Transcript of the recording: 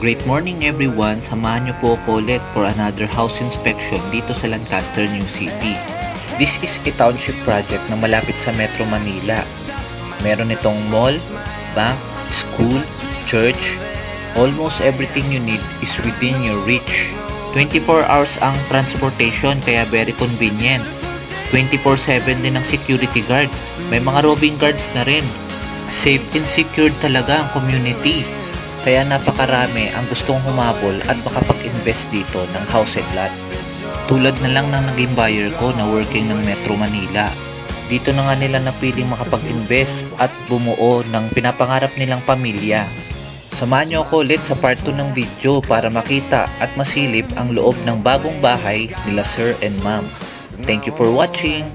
Great morning everyone! Samahan niyo po ako ulit for another house inspection dito sa Lancaster, New City. This is a township project na malapit sa Metro Manila. Meron itong mall, bank, school, church. Almost everything you need is within your reach. 24 hours ang transportation kaya very convenient. 24/7 din ang security guard. May mga roving guards na rin. Safe and secured talaga ang community. Kaya napakarami ang gustong humabol at makapag-invest dito ng house and lot. Tulad na lang ng naging buyer ko na working ng Metro Manila. Dito na nga nila napiling makapag-invest at bumuo ng pinapangarap nilang pamilya. Samahan niyo ako ulit sa part 2 ng video para makita at masilip ang loob ng bagong bahay nila Sir and Ma'am. Thank you for watching!